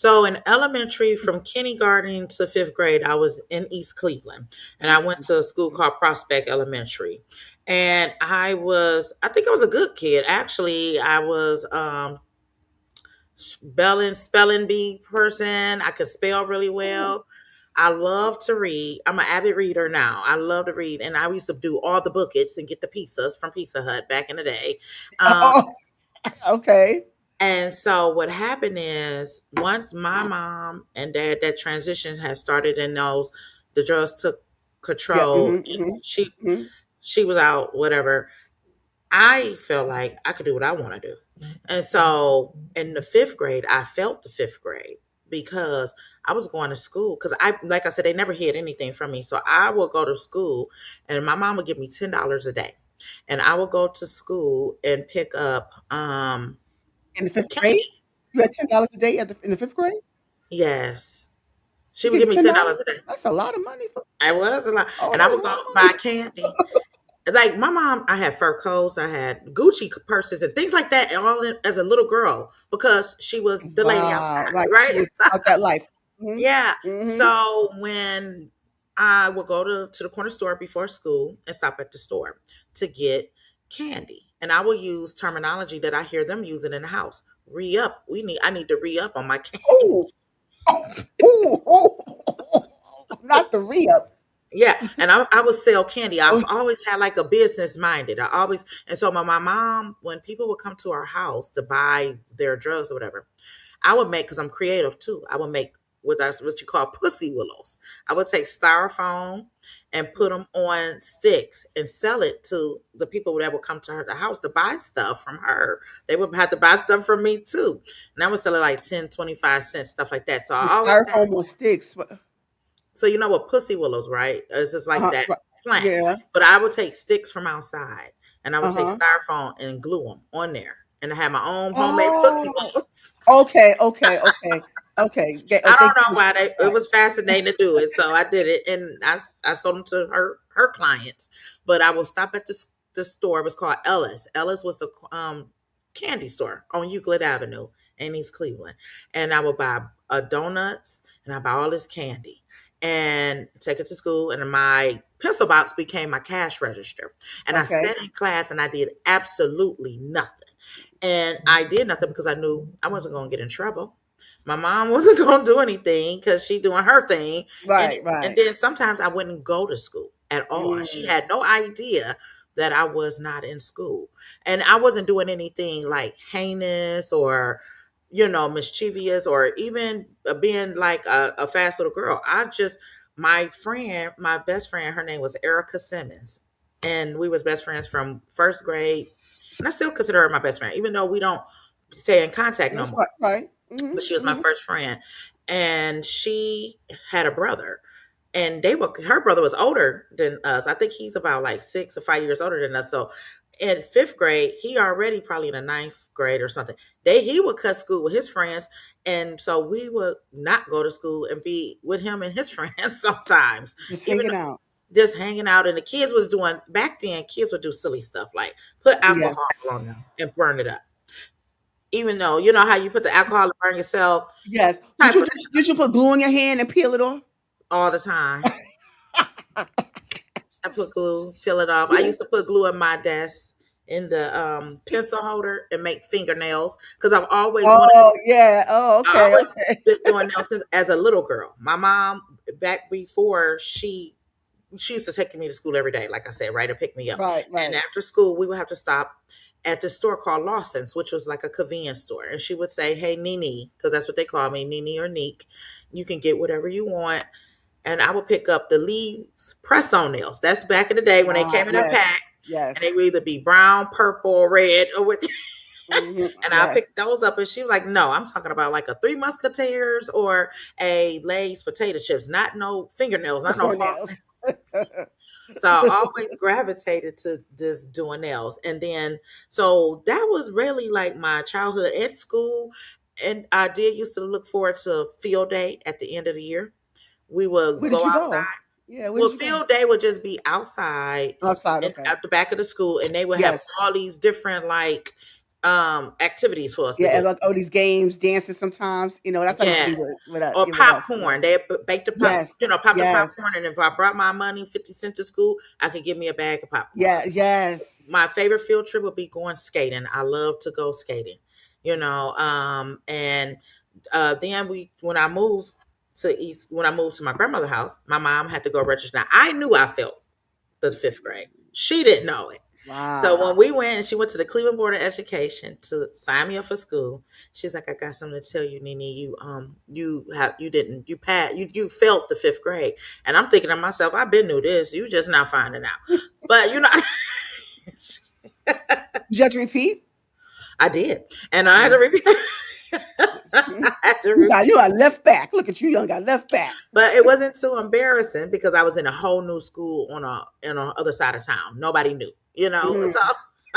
So in elementary, from kindergarten to fifth grade, I was in East Cleveland, and I went to a school called Prospect Elementary. And I think I was a good kid. Actually, I was spelling bee person. I could spell really well. I love to read. I'm an avid reader now. I love to read, and I used to do all the buckets and get the pizzas from Pizza Hut back in the day. Um, Oh, okay. and so what happened is once my mom and dad that transition had started and those the drugs took Yeah. control and she was out, whatever, I felt like I could do what I want to do. And so in the fifth grade, I felt the fifth grade because I was going to school because like I said, they never hid anything from me. So I would go to school and my mom would give me $10 a day. And I would go to school and pick up In the fifth grade, candy. you had $10 a day in the fifth grade. Yes. She You would get give me $10. $10 a day. That's a lot of money for. I was a lot. Oh, And I that is would a lot go of buy money. candy. Like my mom, I had fur coats, I had Gucci purses and things like that, and as a little girl because she was the lady outside, Wow, like right? she was out that life. Mhm. Yeah. Mhm. So when I would go to the corner store before school and stop at the store to get candy, and I will use terminology that I hear them using in the house. Re up. I need to re up on my candy. Ooh. Ooh, ooh, not the re-up. Yeah, and I would sell candy. Oh, I've always had like a business minded. I always and so my mom, when people would come to our house to buy their drugs or whatever, I would make because I'm creative too. I would make what you call pussy willows. I would take styrofoam and put them on sticks and sell it to the people that would come to her the house to buy stuff from her. They would have to buy stuff from me too, and I would sell it like 10, 25 cents, stuff like that. So the I always had styrofoam on sticks. so you know what pussy willows, right? It's just like that Right. plant. Yeah. But I would take sticks from outside and I would take Uh-huh. styrofoam and glue them on there. And I had my own homemade pussy Oh, willows. okay, okay, okay, okay. I Thank don't you know for why it right. was fascinating to do it. So I did it and I sold them to her clients. But I will stop at the store. It was called Ellis. Ellis was the candy store on Euclid Avenue in East Cleveland. And I would buy donuts and I buy all this candy and take it to school. And my pencil box became my cash register. And I Okay. sat in class and I did absolutely nothing. And I did nothing because I knew I wasn't going to get in trouble. My mom wasn't going to do anything because she doing her thing. And, Right, and right. then sometimes I wouldn't go to school at all. She Mm. had no idea that I was not in school. And I wasn't doing anything like heinous or mischievous or even being like a fast little girl. My best friend, her name was Erica Simmons. And we was best friends from first grade. And I still consider her my best friend, even though we don't stay in contact no That's more. right, right. Mhm, But she was my mhm. first friend. And she had a brother. And her brother was older than us. I think he's about like 6 or 5 years older than us. So in fifth grade, he already probably in the ninth grade or something. He would cut school with his friends, and so we would not go to school and be with him and his friends sometimes, Just even hanging out. just hanging out. And the kids was doing back then. Kids would do silly stuff like put Yes. alcohol on them and burn it up. Even though you know how you put the alcohol to burn yourself, Yes. Did type you of did you did you put glue on your hand and peel it off? all the time. I put glue, peel it off. I used to put glue in my desk in the pencil holder and make fingernails because Oh, yeah. Oh, I okay, always okay. been doing nails since as a little girl. My mom back before she used to take me to school every day, like I said, right, and pick me up. Right, And right. after school, we would have to stop at the store called Lawson's, which was like a convenience store. And she would say, "Hey, Nene," because that's what they call me, Nene or Neek. You can get whatever you want. And I would pick up the Lee's press on nails. That's back in the day when they Ah, came in a yes. pack, and they Yes. would either be brown, purple, or red, or with. Mhm. And I picked Yes. those up, and she was like, "No, I'm talking about like a Three Musketeers or a Lay's potato chips, not no fingernails, not Press no on false." nails. So I always gravitated to just doing nails. And then, so that was really like my childhood at school. And I did used to look forward to field day at the end of the year. We would Where did go you outside. go? Yeah, where Well, did you go? field day would just be outside Outside, and okay. at the back of the school, and they would have Yes. all these different like activities for us to Yeah, do. and like, oh, these games, dances sometimes, that's how it used to be Yes. Or with us, yeah. popcorn. They bake the Yes, pop the yes, popcorn, and if I brought my money 50 cents to school, I could get me a bag of popcorn. yeah, yes. My favorite field trip would be going skating. I love to go skating, and then when I moved when I moved to my grandmother's house, my mom had to go register. Now I knew I felt the fifth grade. She didn't know it. So when Wow. we went, she went to the Cleveland Board of Education to sign me up for school. She's like, "I got something to tell you, Nene. You passed you felt the fifth grade." And I'm thinking to myself, "I've been knew this. You just not finding out." But Did you have to repeat? I did, and I had to Mm. repeat. I had to You repeat, got left back. Look at you, young got left back. but it wasn't too embarrassing because I was in a whole new school on a other side of town. Nobody knew, Mhm. so.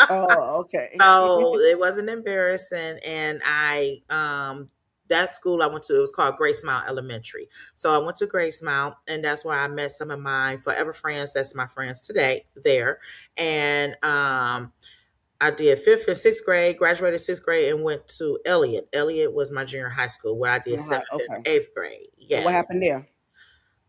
Oh, okay. So it wasn't embarrassing, and that school I went to, it was called Grace Mount Elementary. So I went to Grace Mount, and that's where I met some of my forever friends. That's my friends today there, and I did fifth and sixth grade, graduated sixth grade, and went to Elliott. Elliott was my junior high school where I did seventh and Okay. eighth grade. So what Yes. happened there?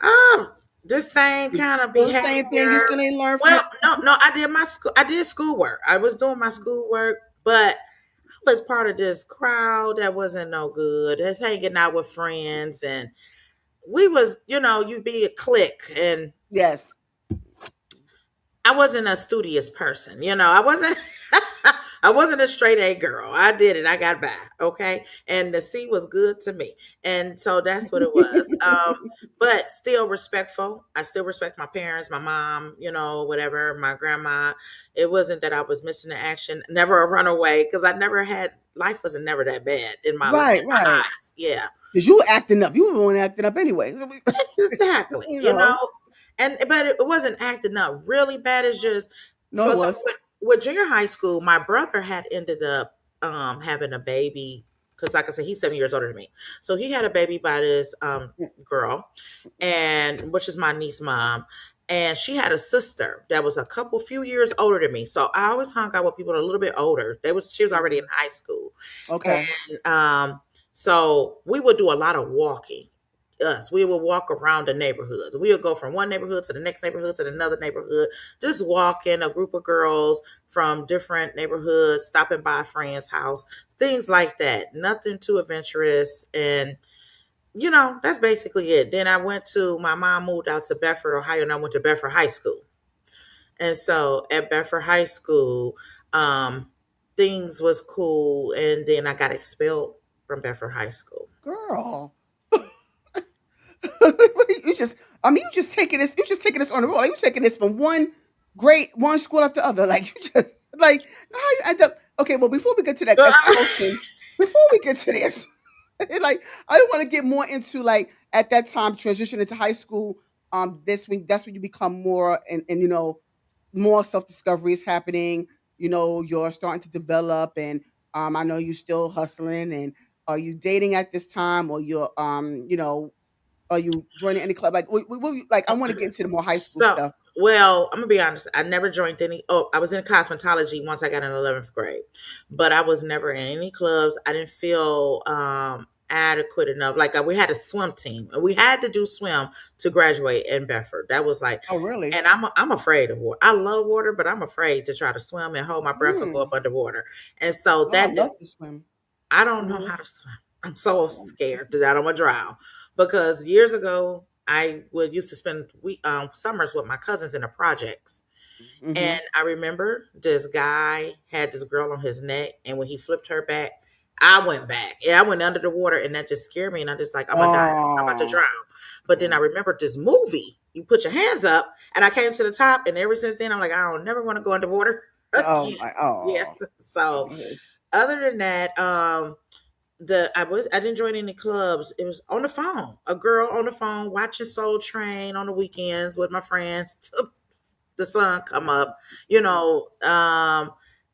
Um, the same kind of Still the same thing. You behavior. still ain't learned from Well, it. no, I did my school. I did schoolwork. I was doing my schoolwork, but I was part of this crowd that wasn't no good. That's hanging out with friends, and we was, you be a clique, and Yes. I wasn't a studious person. I wasn't. I wasn't a straight A girl. I did it. I got by. Okay, and the C was good to me, and so that's what it was. But still respectful. I still respect my parents, my mom, whatever, my grandma. It wasn't that I was missing the action. Never a runaway because I never had life wasn't never that bad Right, in my right. eyes. Yeah, Because you were acting up. You were the one acting up anyway. So exactly. you know. And but it wasn't acting up really bad. It's just No, it so was. with junior high school, my brother had ended up having a baby because, like I said, he's 7 years older than me. So he had a baby by this girl, and which is my niece mom. And she had a sister that was a few years older than me. So I always hung out with people a little bit older. She was already in high school, Okay. and so we would do a lot of walking. We would walk around the neighborhood. We would go from one neighborhood to the next neighborhood to another neighborhood, just walking a group of girls from different neighborhoods, stopping by a friend's house, things like that. Nothing too adventurous. And, that's basically it. Then my mom moved out to Bedford, Ohio, and I went to Bedford High School. And so at Bedford High School, um, things was cool. And then I got expelled from Bedford High School. Girl. you just you just taking this on the road. Like you taking this from one school after the other. Like you just like how you end up okay, well before we get to that expulsion, before we get to this, like I don't want to get more into like at that time transition into high school. That's when you become more and more self discovery is happening. You're starting to develop, and I know you're still hustling. And are you dating at this time, or you're are you joining any club? Like, like I want to get into the more high school So, stuff. well, I'm gonna be honest. I never joined any. Oh, I was in cosmetology once I got in 11th grade, but I was never in any clubs. I didn't feel adequate enough. Like we had a swim team, and we had to do swim to graduate in Bedford. That was like, Oh, really? and I'm afraid of water. I love water, but I'm afraid to try to swim and hold my breath and go Hmm. up underwater. And so Oh, I that love didn't. to swim. I don't know Hmm. how to swim. I'm so scared that I'm gonna drown because years ago I would used to spend summers with my cousins in the projects, Hmm. and I remember this guy had this girl on his neck, and when he flipped her back, I went back and I went under the water, and that just scared me. And I just like I'm gonna die, I'm about to Oh. drown. But then I remembered this movie. You put your hands up, and I came to the top, and ever since then I'm like I don't never want to go underwater Oh again. my. Yeah. Oh. So other than that, I didn't join any clubs. It was on the phone. A girl on the phone watching Soul Train on the weekends with my friends till the sun come up. You know,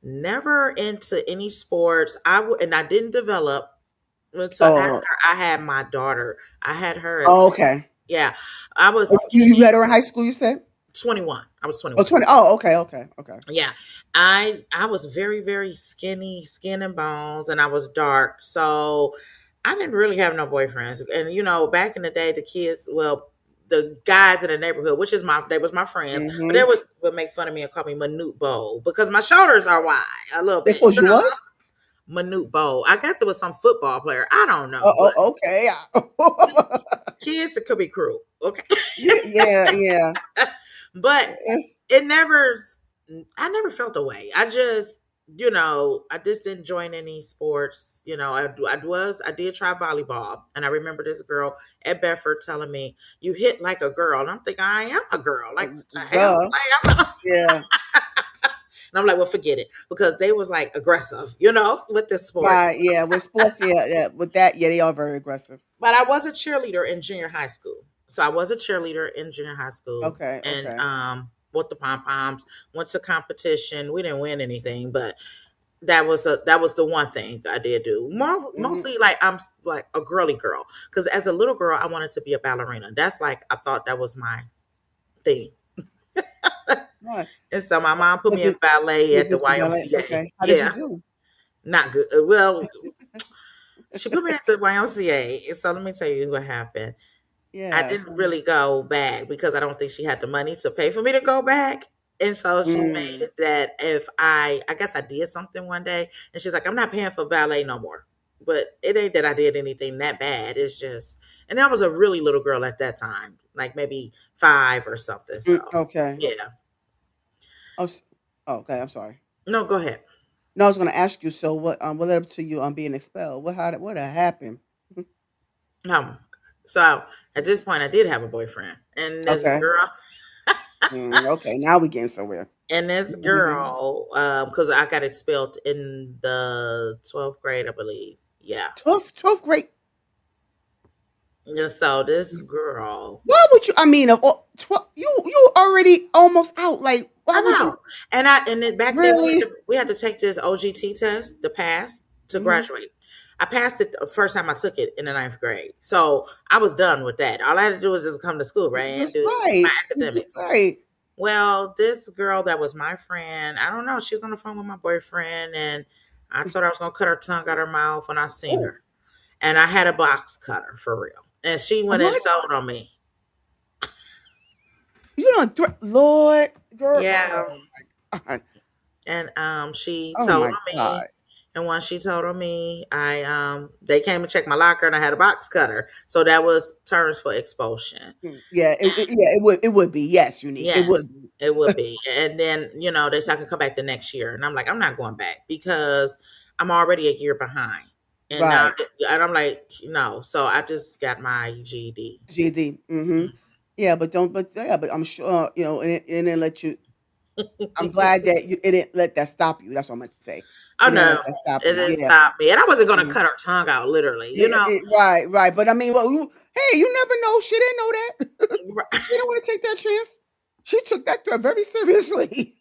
never into any sports. And I didn't develop until Oh. after I had my daughter. I had her at Oh. Okay. yeah. I was You skinny. met her in high school. You said. 21. I was Oh, 21. 20. Oh, okay, okay, okay. Yeah. I was very, very skinny, skin and bones, and I was dark. So I didn't really have no boyfriends. And back in the day, the kids, well, the guys in the neighborhood, which is they was my friends, but they Mm-hmm. would make fun of me and call me Minute Bow because my shoulders are wide a little They bit. called you what? Minute Bow. I guess it was some football player. I don't know, Oh, but oh, okay. kids could be cruel. Okay. Yeah, yeah, yeah. But it never I never felt the way. I just didn't join any sports. I did try volleyball, and I remember this girl at Bedford telling me, "You hit like a girl," and I'm thinking, "I am a girl, like the hell." Duh. Yeah. And I'm like, "Well, forget it," because they was like aggressive, with the Right. sports. Yeah. With sports, yeah, yeah. With that, yeah, they are very aggressive. But I was a cheerleader in junior high school. So I was a cheerleader in junior high school, Okay. and Okay. with the pom poms, went to competition. We didn't win anything, but that was the one thing I did do. Hmm. Mostly like I'm like a girly girl because as a little girl I wanted to be a ballerina. That's like I thought that was my thing. Right. And so my mom put But me in ballet you at the did the ballet. YMCA. Okay. How did you Yeah, do? not good. Well, she put me into the YMCA. And so let me tell you what happened. I Yeah. didn't really go back because I don't think she had the money to pay for me to go back. And so she made Mm. it that if I guess I did something one day, and she's like, I'm not paying for ballet no more. But it ain't that I did anything that bad. It's just, and I was a really little girl at that time, like maybe 5 or something. So, Okay. yeah. Oh, okay. I'm sorry. No, go ahead. No, I was going to ask you. So, what led up to you being expelled? What had happened? No. So at this point, I did have a boyfriend, and this Okay. girl, Okay. Now we getting somewhere. because I got expelled in the 12th grade, I believe. Yeah. 12th grade. And so this girl, Why would you? I mean, of all 12, you already almost out. Like, why I would know, you? and then back then Really? we had to take this OGT test to pass to Hmm. graduate. I passed it the first time I took it in the 9th grade, so I was done with that. All I had to do was just come to school, right, and Just do my right. Just academics. right. Well, this girl that was my friend, I don't know, she was on the phone with my boyfriend, and I told her I was gonna cut her tongue out her mouth when I seen Oh, her, and I had a box cutter for real, and she went and what? told on me. You don't Lord, girl. Yeah. Oh my God. And she Oh told my on me. God. And once she told on me, they came and checked my locker, and I had a box cutter. So that was terms for expulsion. Yeah. Yeah. It would be. Yes, Unique. It would Yes, be. it would be. And then, they said I could come back the next year. And I'm like, I'm not going back because I'm already a year behind. And now Right. and I'm like, no. So I just got my GED. GD. Mm-hmm. Yeah, but don't. But yeah, but I'm sure it didn't let you. I'm glad that it didn't let that stop you. That's what I meant to say. Oh It didn't no, let that stop it you. didn't Yeah. stop me. And I wasn't gonna Mm. cut her tongue out literally, Yeah, right, right. But I mean, well, hey, you never know. She didn't know that. She didn't want to take that chance. She took that threat very seriously.